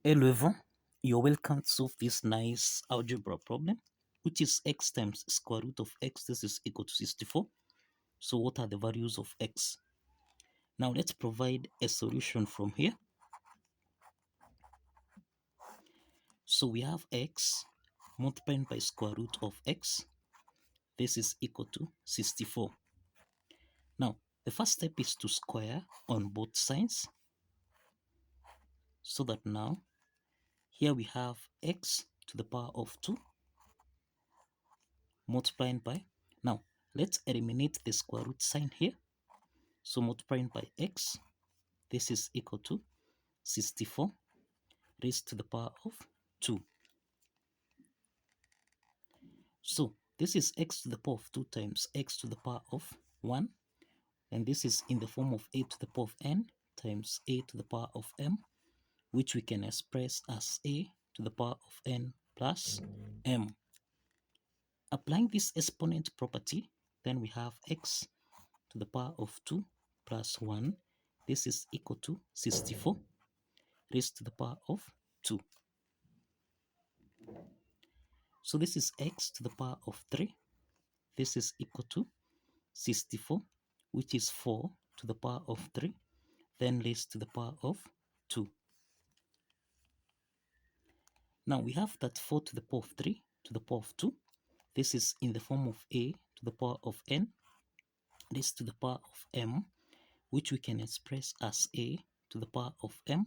Hello everyone, you're welcome to solve this nice algebra problem, which is x times square root of x. This is equal to 64. So what are the values of x? Now let's provide a solution from here. So we have x multiplied by square root of x. This is equal to 64. Now the first step is to square on both sides. So that now here we have x to the power of 2 multiplied by, now let's eliminate the square root sign here. So multiplying by x, this is equal to 64 raised to the power of 2. So this is x to the power of 2 times x to the power of 1. And this is in the form of a to the power of n times a to the power of m, which we can express as a to the power of n plus m. Applying this exponent property, then we have x to the power of 2 plus 1. This is equal to 64 raised to the power of 2. So this is x to the power of 3. This is equal to 64, which is 4 to the power of 3, then raised to the power of 2. Now we have that 4 to the power of 3 to the power of 2. This is in the form of a to the power of n raised to the power of m, which we can express as a to the power of m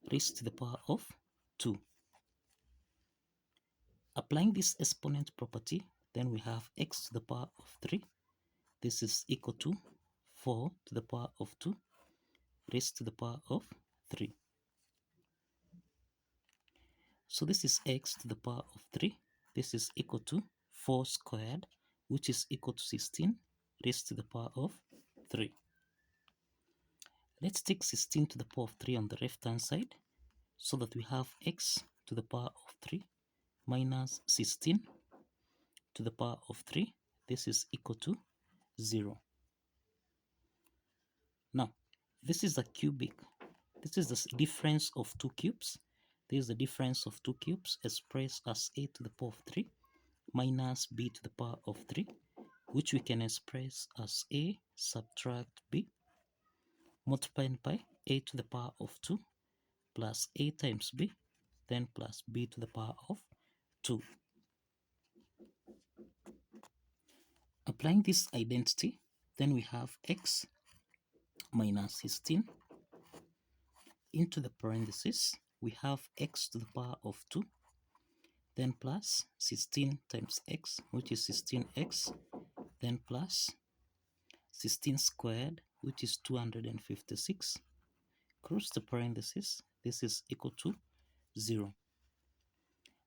raised to the power of 2. Applying this exponent property, then we have x to the power of 3. This is equal to 4 to the power of 2 raised to the power of 3. So this is x to the power of 3. This is equal to 4 squared, which is equal to 16 raised to the power of 3. Let's take 16 to the power of 3 on the left hand side, so that we have x to the power of 3 minus 16 to the power of 3. This is equal to 0. Now, this is the cubic. This is the difference of two cubes. This is the difference of two cubes expressed as a to the power of 3 minus b to the power of 3, which we can express as a subtract b multiplied by a to the power of 2 plus a times b, then plus b to the power of 2. Applying this identity, then we have x minus 16 into the parentheses. We have x to the power of 2, then plus 16 times x, which is 16x, then plus 16 squared, which is 256, close the parentheses. This is equal to 0.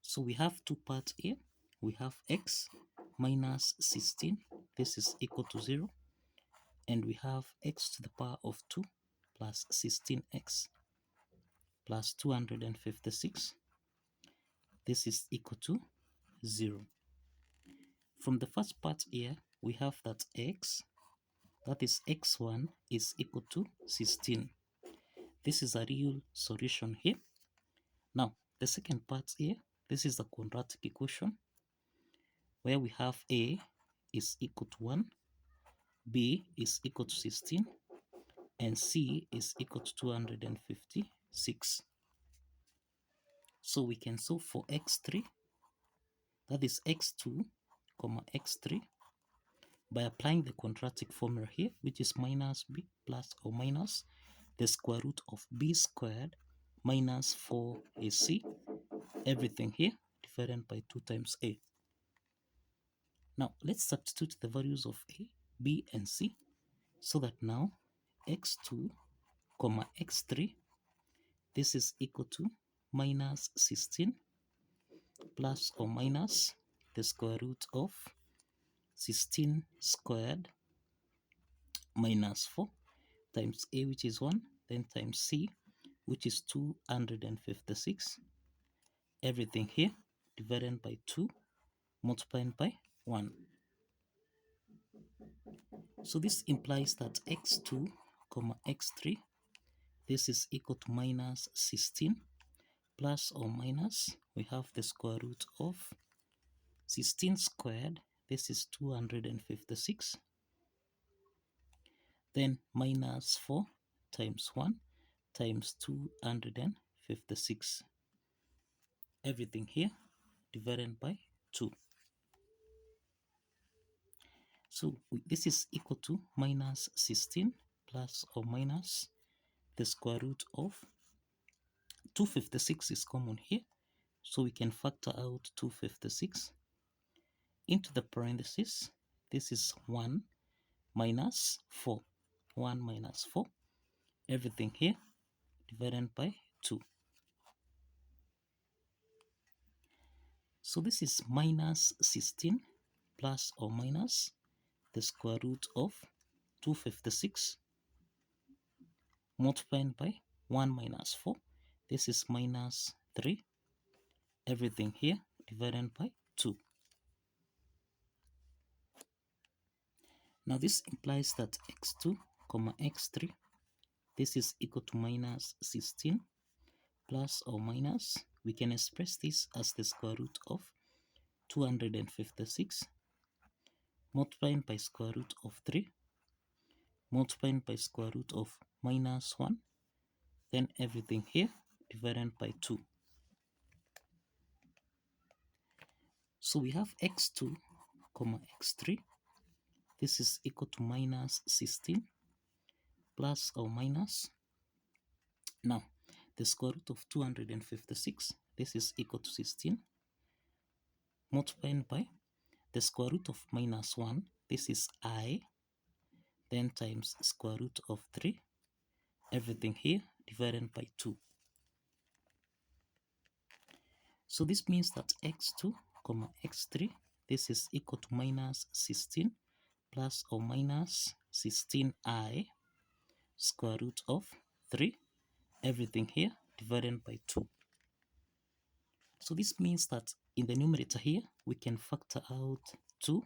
So we have two parts here. We have x minus 16. This is equal to 0. And we have x to the power of 2 plus 16x plus 256. This is equal to 0. From the first part here, we have that x, that is x1, is equal to 16. This is a real solution here. Now, the second part here, this is the quadratic equation, where we have a is equal to 1, b is equal to 16, and c is equal to 256. So we can solve for x3, that is x2, x3, by applying the quadratic formula here, which is minus b plus or minus the square root of b squared minus 4ac, everything here divided by 2 times a. Now let's substitute the values of a, b, and c, so that now x2, x3, this is equal to minus 16 plus or minus the square root of 16 squared minus 4 times a, which is 1, then times c, which is 256, everything here divided by 2 multiplied by 1. So this implies that x2, x3, this is equal to minus 16 plus or minus, we have the square root of 16 squared, this is 256, then minus 4 times 1 times 256. Everything here divided by 2. So this is equal to minus 16 plus or minus the square root of 256 is common here. So we can factor out 256 into the parentheses. This is 1 minus 4. 1 minus 4. Everything here divided by 2. So this is minus 16 plus or minus the square root of 256 multiplied by 1 minus 4. This is minus 3. Everything here divided by 2. Now this implies that x2, x3, this is equal to minus 16 plus or minus, we can express this as the square root of 256 multiplied by square root of 3 multiplied by square root of minus 1, then everything here divided by 2. So we have x2, x3, this is equal to minus 16 plus or minus, now the square root of 256, this is equal to 16 multiplied by the square root of minus 1, this is I, then times square root of 3, everything here divided by 2. So this means that x2, x3, this is equal to minus 16 plus or minus 16I square root of 3, everything here divided by 2. So this means that in the numerator here, we can factor out 2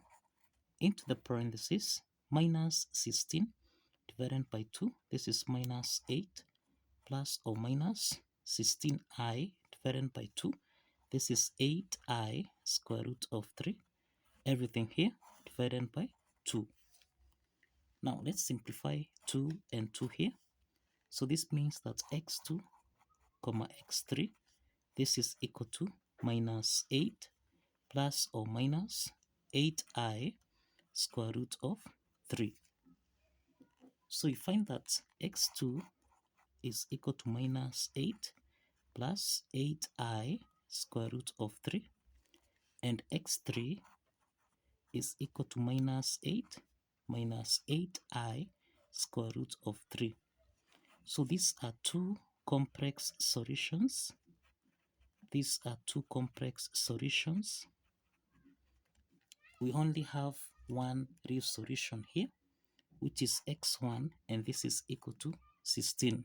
into the parentheses, minus 16 divided by 2, this is minus 8 plus or minus 16I divided by 2, this is 8I square root of 3, everything here divided by 2. Now let's simplify 2 and 2 here. So this means that x2, x3, this is equal to minus 8 plus or minus 8I square root of 3. So you find that x2 is equal to minus 8 plus 8I square root of 3, and x3 is equal to minus 8 minus 8I square root of 3. So these are two complex solutions. These are two complex solutions. We only have one real solution here, which is x1, and this is equal to 16.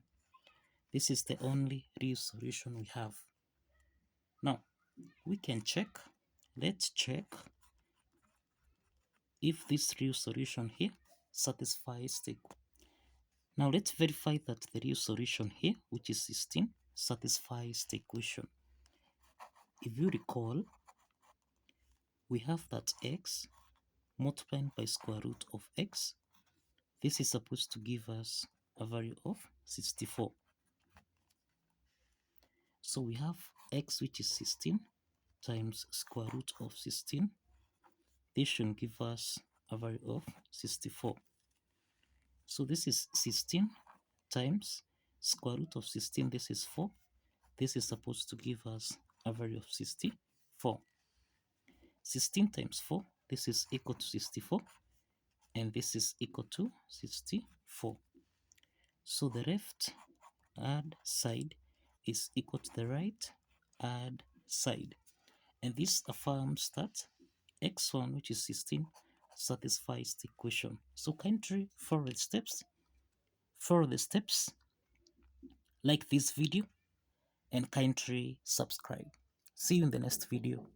This is the only real solution we have. Now, we can check. Let's check if this real solution here satisfies the. Now let's verify that the real solution here, which is 16, satisfies the equation. If you recall, we have that x multiplied by square root of x. This is supposed to give us a value of 64. So we have x, which is 16, times square root of 16. This should give us a value of 64. So this is 16 times square root of 16. This is 4. This is supposed to give us a value of 64. 16 times 4, this is equal to 64. And this is equal to 64. So the left hand side is equal to the right hand side. And this affirms that x1, which is 16, satisfies the equation. So kindly follow the steps. Like this video and kindly subscribe. See you in the next video.